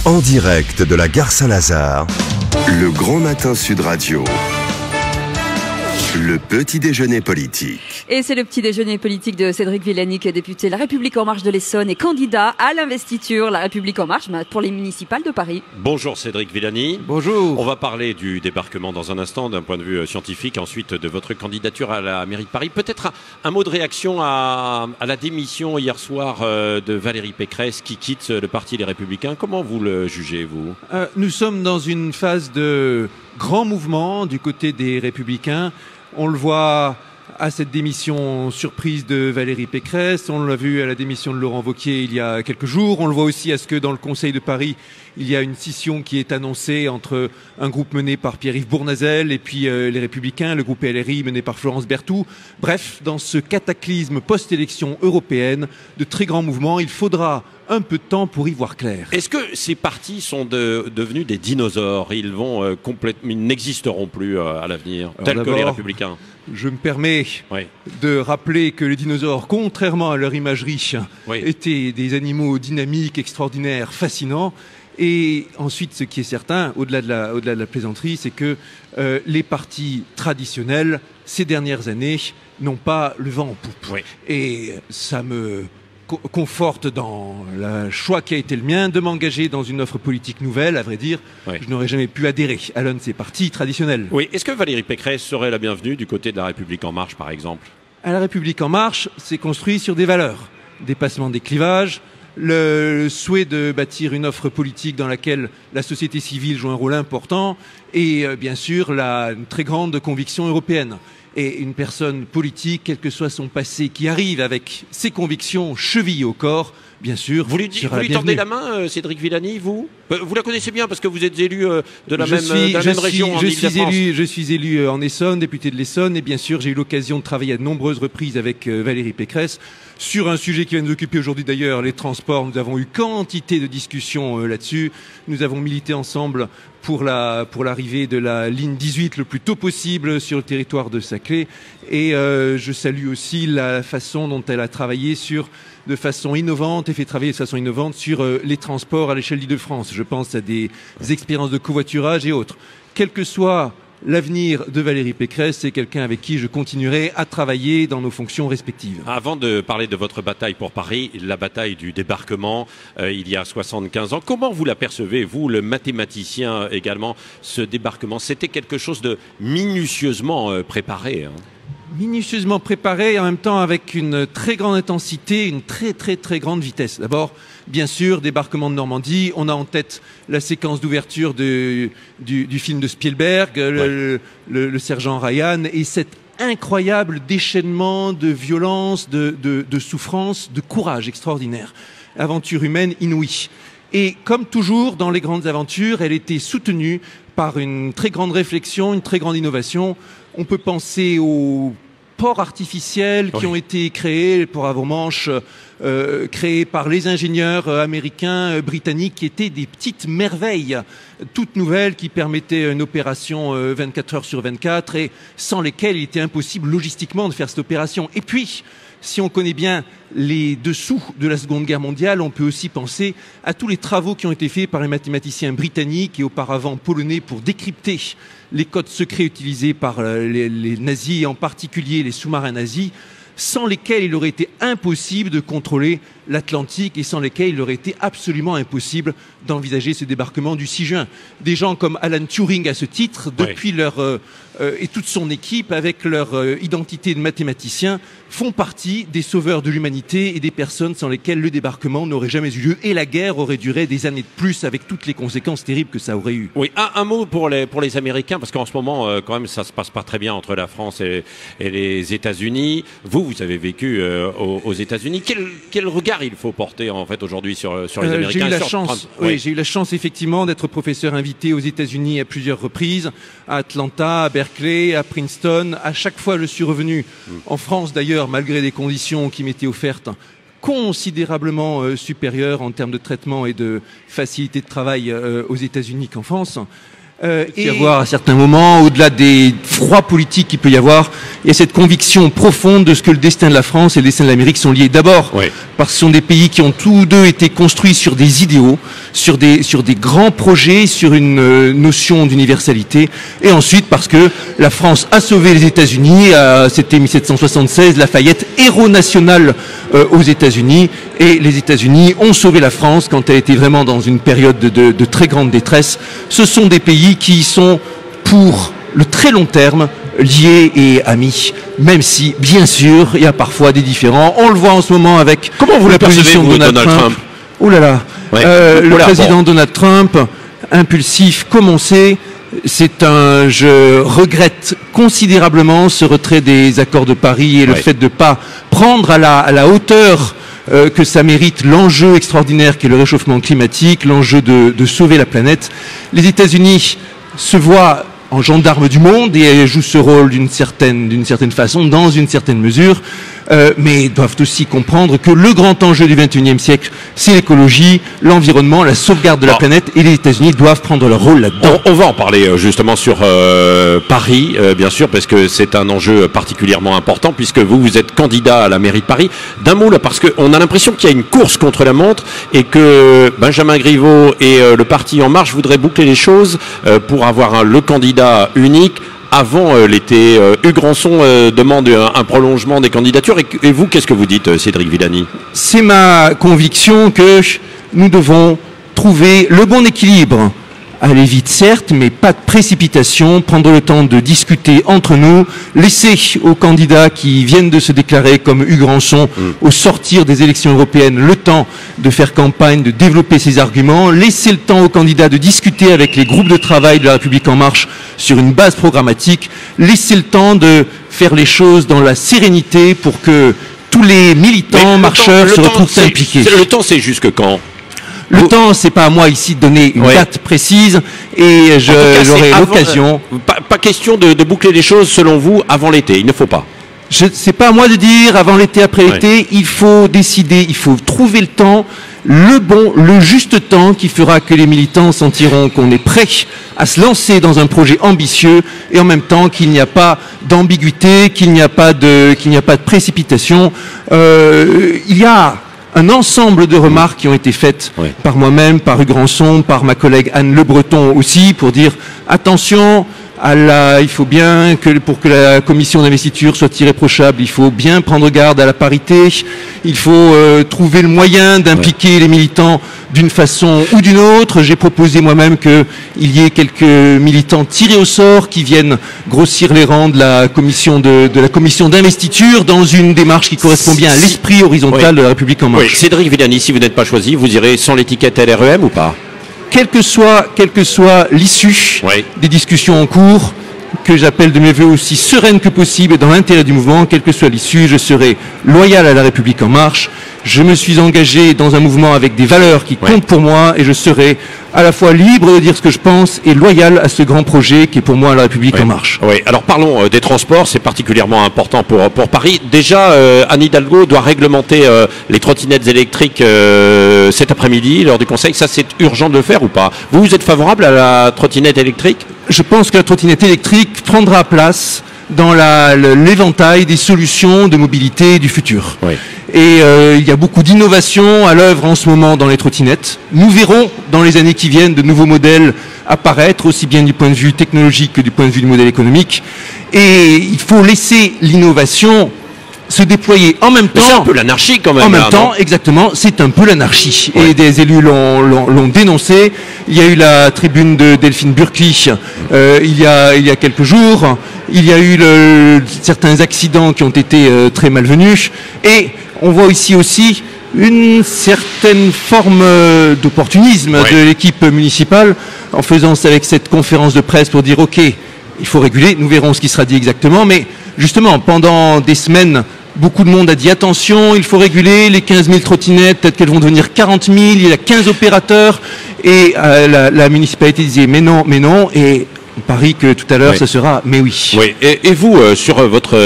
En direct de la gare Saint-Lazare, le Grand Matin Sud Radio. Le petit déjeuner politique. Et c'est le petit déjeuner politique de Cédric Villani, qui est député La République En Marche de l'Essonne et candidat à l'investiture La République En Marche pour les municipales de Paris. Bonjour Cédric Villani. Bonjour. On va parler du débarquement dans un instant d'un point de vue scientifique, ensuite de votre candidature à la mairie de Paris. Peut-être un mot de réaction à la démission hier soir de Valérie Pécresse qui quitte le parti Les Républicains. Comment vous le jugez, vous? Nous sommes dans une phase de grand mouvement du côté des Républicains. On le voit à cette démission surprise de Valérie Pécresse, on l'a vu à la démission de Laurent Wauquiez il y a quelques jours, on le voit aussi à ce que dans le Conseil de Paris, il y a une scission qui est annoncée entre un groupe mené par Pierre-Yves Bournazel et puis les Républicains, le groupe LRI mené par Florence Berthoud. Bref, dans ce cataclysme post-élection européenne, de très grands mouvements, il faudra un peu de temps pour y voir clair. Est-ce que ces partis sont devenus des dinosaures? Ils vont ils n'existeront plus à l'avenir, tels que les Républicains. Je me permets de rappeler que les dinosaures, contrairement à leur imagerie, étaient des animaux dynamiques, extraordinaires, fascinants. Et ensuite, ce qui est certain, au-delà de la plaisanterie, c'est que les partis traditionnels, ces dernières années, n'ont pas le vent en poupe. Et ça me conforte dans le choix qui a été le mien de m'engager dans une offre politique nouvelle. À vrai dire, je n'aurais jamais pu adhérer à l'un de ces partis traditionnels. Oui. Est-ce que Valérie Pécresse serait la bienvenue du côté de La République En Marche, par exemple? À La République En Marche, c'est construit sur des valeurs. Dépassement des clivages, le souhait de bâtir une offre politique dans laquelle la société civile joue un rôle important et bien sûr une très grande conviction européenne. Et une personne politique, quel que soit son passé, qui arrive avec ses convictions chevillées au corps, bien sûr. Vous lui tendez la main, Cédric Villani, vous la connaissez bien parce que vous êtes élu de la même région en Île-de-France. Je suis élu en Essonne, député de l'Essonne, et bien sûr j'ai eu l'occasion de travailler à de nombreuses reprises avec Valérie Pécresse sur un sujet qui va nous occuper aujourd'hui d'ailleurs, les transports. Nous avons eu quantité de discussions là-dessus. Nous avons milité ensemble pour l'arrivée de la ligne 18 le plus tôt possible sur le territoire de Saclay. Et je salue aussi la façon dont elle a travaillé de façon innovante et fait travailler de façon innovante sur les transports à l'échelle d'Île-de-France. Je pense à des expériences de covoiturage et autres. Quel que soit l'avenir de Valérie Pécresse, c'est quelqu'un avec qui je continuerai à travailler dans nos fonctions respectives. Avant de parler de votre bataille pour Paris, la bataille du débarquement, il y a 75 ans, comment vous l'apercevez, vous, le mathématicien également, ce débarquement? C'était quelque chose de minutieusement préparé, hein. Minutieusement préparé et en même temps avec une très grande intensité, une très grande vitesse. D'abord, bien sûr, débarquement de Normandie, on a en tête la séquence d'ouverture du film de Spielberg, le sergent Ryan, et cet incroyable déchaînement de violence, de souffrance, de courage extraordinaire. Aventure humaine inouïe. Et comme toujours dans les grandes aventures, elle était soutenue par une très grande réflexion, une très grande innovation. On peut penser aux ports artificiels qui ont été créés, les ports à Manche, créés par les ingénieurs américains, britanniques, qui étaient des petites merveilles toutes nouvelles qui permettaient une opération 24 heures sur 24 et sans lesquelles il était impossible logistiquement de faire cette opération. Et puis, si on connaît bien les dessous de la Seconde Guerre mondiale, on peut aussi penser à tous les travaux qui ont été faits par les mathématiciens britanniques et auparavant polonais pour décrypter les codes secrets utilisés par les nazis, en particulier les sous-marins nazis, sans lesquels il aurait été impossible de contrôler l'Atlantique et sans lesquels il aurait été absolument impossible d'envisager ce débarquement du 6 juin. Des gens comme Alan Turing à ce titre, depuis et toute son équipe, avec leur identité de mathématiciens, font partie des sauveurs de l'humanité et des personnes sans lesquelles le débarquement n'aurait jamais eu lieu et la guerre aurait duré des années de plus avec toutes les conséquences terribles que ça aurait eu. Oui, un mot pour les Américains, parce qu'en ce moment, quand même, ça se passe pas très bien entre la France et les États-Unis. Vous avez vécu aux États-Unis. Quel regard il faut porter en fait aujourd'hui sur les Américains? J'ai eu la chance effectivement d'être professeur invité aux États-Unis à plusieurs reprises, à Atlanta, à Berkeley, à Princeton. À chaque fois, je suis revenu en France d'ailleurs, malgré des conditions qui m'étaient offertes considérablement supérieures en termes de traitement et de facilité de travail aux États-Unis qu'en France. Il peut y avoir à certains moments, au-delà des froids politiques qu'il peut y avoir, il y a cette conviction profonde de ce que le destin de la France et le destin de l'Amérique sont liés. D'abord, parce que ce sont des pays qui ont tous deux été construits sur des idéaux, sur des grands projets, sur une notion d'universalité. Et ensuite, parce que la France a sauvé les États-Unis. C'était 1776, Lafayette, héros national aux États-Unis. Et les États-Unis ont sauvé la France quand elle était vraiment dans une période de très grande détresse. Ce sont des pays qui sont, pour le très long terme, liés et amis, même si, bien sûr, il y a parfois des différends. On le voit en ce moment avec la position de Donald Trump. Oh là là, le président Donald Trump, impulsif comme on sait, je regrette considérablement ce retrait des accords de Paris et le fait de ne pas prendre à la hauteur que ça mérite l'enjeu extraordinaire qui est le réchauffement climatique, l'enjeu de sauver la planète. Les États-Unis se voient en gendarme du monde et jouent ce rôle d'une certaine façon, dans une certaine mesure, mais doivent aussi comprendre que le grand enjeu du XXIe siècle, c'est l'écologie, l'environnement, la sauvegarde de la planète, et les États-Unis doivent prendre leur rôle là-dedans. On va en parler justement sur Paris, bien sûr, parce que c'est un enjeu particulièrement important, puisque vous êtes candidat à la mairie de Paris. D'un mot là, parce qu'on a l'impression qu'il y a une course contre la montre et que Benjamin Griveaux et le parti En Marche voudraient boucler les choses pour avoir le candidat unique avant l'été. Hugues Rançon demande un prolongement des candidatures. Et vous, qu'est-ce que vous dites, Cédric Villani? C'est ma conviction que nous devons trouver le bon équilibre. Aller vite, certes, mais pas de précipitation, prendre le temps de discuter entre nous, laisser aux candidats qui viennent de se déclarer comme Hugues Rançon, au sortir des élections européennes, le temps de faire campagne, de développer ses arguments, laisser le temps aux candidats de discuter avec les groupes de travail de la République En Marche sur une base programmatique, laisser le temps de faire les choses dans la sérénité pour que tous les militants, marcheurs se retrouvent impliqués. Le temps, c'est jusque quand? Le temps, c'est pas à moi ici de donner une date précise et j'aurai l'occasion. Pas question de boucler les choses selon vous avant l'été, il ne faut pas. C'est pas à moi de dire avant l'été, après l'été, il faut décider, il faut trouver le temps, le juste temps qui fera que les militants sentiront qu'on est prêt à se lancer dans un projet ambitieux et en même temps qu'il n'y a pas d'ambiguïté, qu'il n'y a pas de précipitation. Il y a un ensemble de remarques qui ont été faites par moi-même, par Hugues Rançon, par ma collègue Anne Le Breton aussi, pour dire attention, il faut bien que pour que la commission d'investiture soit irréprochable, il faut bien prendre garde à la parité, il faut trouver le moyen d'impliquer les militants d'une façon ou d'une autre. J'ai proposé moi-même qu'il y ait quelques militants tirés au sort qui viennent grossir les rangs de la commission d'investiture dans une démarche qui correspond bien à l'esprit horizontal de la République En Marche. Cédric Villani, si vous n'êtes pas choisi, vous irez sans l'étiquette LREM ou pas? Quelle que soit l'issue des discussions en cours, que j'appelle de mes voeux aussi sereine que possible et dans l'intérêt du mouvement, quelle que soit l'issue, je serai loyal à la République En Marche. Je me suis engagé dans un mouvement avec des valeurs qui comptent pour moi et je serai à la fois libre de dire ce que je pense et loyal à ce grand projet qui est pour moi la République En Marche. Oui, alors parlons des transports, c'est particulièrement important pour Paris. Déjà, Anne Hidalgo doit réglementer les trottinettes électriques cet après-midi lors du Conseil. Ça, c'est urgent de le faire ou pas? Vous êtes favorable à la trottinette électrique? Je pense que la trottinette électrique prendra place dans l'éventail des solutions de mobilité du futur. Et il y a beaucoup d'innovations à l'œuvre en ce moment dans les trottinettes. Nous verrons dans les années qui viennent de nouveaux modèles apparaître, aussi bien du point de vue technologique que du point de vue du modèle économique. Et il faut laisser l'innovation se déployer en même temps. C'est un peu l'anarchie quand même. En même temps, exactement, c'est un peu l'anarchie. Et des élus l'ont dénoncé. Il y a eu la tribune de Delphine Burkli il y a quelques jours. Il y a eu certains accidents qui ont été très malvenus. Et on voit ici aussi une certaine forme d'opportunisme de l'équipe municipale en faisant avec cette conférence de presse pour dire ok, il faut réguler, nous verrons ce qui sera dit exactement, mais justement pendant des semaines beaucoup de monde a dit attention, il faut réguler les 15 000 trottinettes, peut-être qu'elles vont devenir 40 000, il y a 15 opérateurs et la municipalité disait mais non, et parie que tout à l'heure, Oui. ce sera, mais oui. Oui. Et vous, sur votre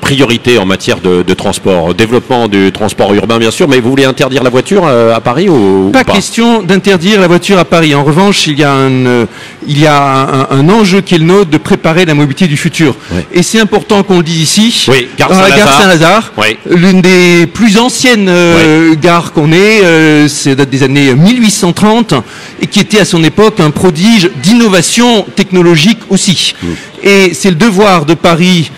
priorité en matière de transport, développement du transport urbain bien sûr, mais vous voulez interdire la voiture à Paris ou Pas pas? question d'interdire la voiture à Paris. En revanche, il y a un enjeu qui est le nôtre de préparer la mobilité du futur. Oui. Et c'est important qu'on le dise ici, Oui, gare dans la gare Saint-Lazare. Saint-Lazare, Oui. l'une des plus anciennes gares qu'on ait, c'est date des années 1830, et qui était à son époque un prodige d'innovation technologique aussi. Et c'est le devoir de Paris,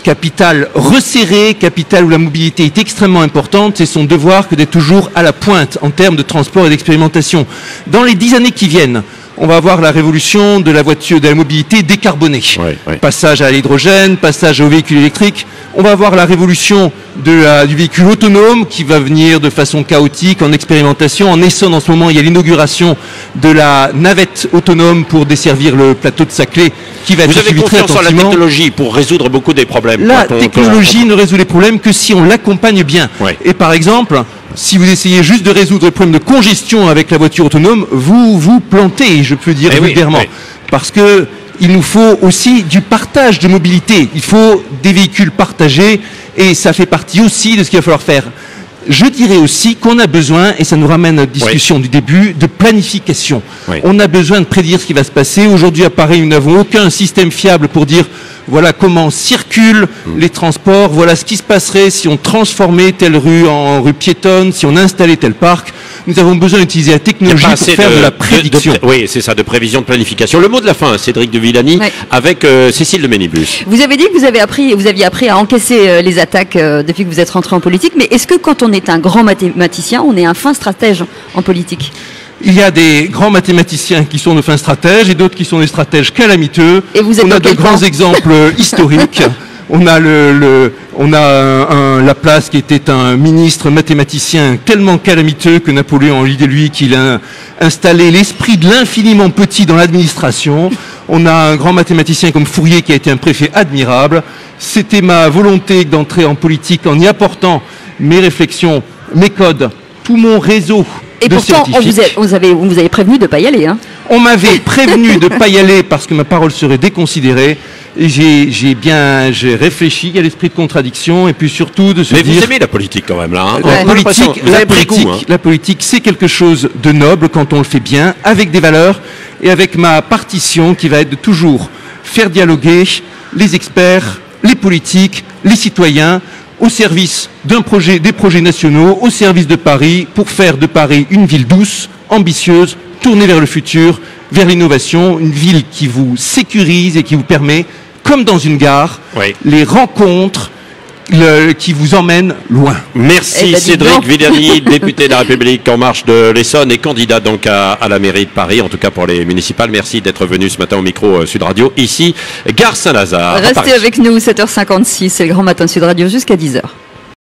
capitale resserrée, capitale où la mobilité est extrêmement importante, c'est son devoir que d'être toujours à la pointe en termes de transport et d'expérimentation. Dans les 10 années qui viennent, on va avoir la révolution de la voiture, de la mobilité décarbonée. Oui. Passage à l'hydrogène, passage aux véhicules électriques. On va avoir la révolution du véhicule autonome qui va venir de façon chaotique en expérimentation. En Essonne, en ce moment, il y a l'inauguration de la navette autonome pour desservir le plateau de Saclay qui va Vous être avez suivi très confiance en la attentivement. technologie pour résoudre beaucoup des problèmes. La Quand on- technologie ne résout les problèmes que si on l'accompagne bien. Ouais. Et par exemple, si vous essayez juste de résoudre le problème de congestion avec la voiture autonome, vous vous plantez, je peux dire Eh oui, vulgairement. oui. Parce que il nous faut aussi du partage de mobilité. Il faut des véhicules partagés et ça fait partie aussi de ce qu'il va falloir faire. Je dirais aussi qu'on a besoin, et ça nous ramène à notre discussion du début, de planification. Oui. On a besoin de prédire ce qui va se passer. Aujourd'hui, à Paris, nous n'avons aucun système fiable pour dire voilà comment circulent les transports, voilà ce qui se passerait si on transformait telle rue en rue piétonne, si on installait tel parc. Nous avons besoin d'utiliser la Il y a technologie pas pour assez faire de la prédiction. oui, c'est ça, de prévision, de planification. Le mot de la fin, Cédric de Villani, Ouais. avec Cécile de Ménibus. Vous avez dit que vous aviez appris à encaisser les attaques depuis que vous êtes rentré en politique, mais est-ce que quand on est un grand mathématicien, on est un fin stratège en politique? Il y a des grands mathématiciens qui sont de fins stratèges et d'autres qui sont des stratèges calamiteux. Et vous êtes on a dans de quel grands camp exemples historiques. On a Laplace qui était un ministre mathématicien tellement calamiteux que Napoléon a dit de lui qu'il a installé l'esprit de l'infiniment petit dans l'administration. On a un grand mathématicien comme Fourier qui a été un préfet admirable. C'était ma volonté d'entrer en politique en y apportant mes réflexions, mes codes, tout mon réseau Et de pourtant, scientifiques. on vous avez prévenu de ne pas y aller. Hein. On m'avait prévenu de ne pas y aller parce que ma parole serait déconsidérée. Et j'ai réfléchi à l'esprit de contradiction et puis surtout de se Mais dire... vous aimez la politique quand même, là. Hein. La On a l'impression- politique, vous avez pris goût, hein. la politique, c'est quelque chose de noble quand on le fait bien, avec des valeurs et avec ma partition qui va être de toujours faire dialoguer les experts, les politiques, les citoyens au service des projets nationaux, au service de Paris, pour faire de Paris une ville douce, ambitieuse, tournée vers le futur, vers l'innovation, une ville qui vous sécurise et qui vous permet, comme dans une gare, Oui. les rencontres qui vous emmènent loin. Merci Eh ben, dis Cédric donc. Villani, député de la République En Marche de l'Essonne et candidat donc à la mairie de Paris, en tout cas pour les municipales. Merci d'être venu ce matin au micro Sud Radio, ici, gare Saint-Lazare. à Restez Paris. avec nous, 7h56, c'est le Grand Matin Sud Radio jusqu'à 10h.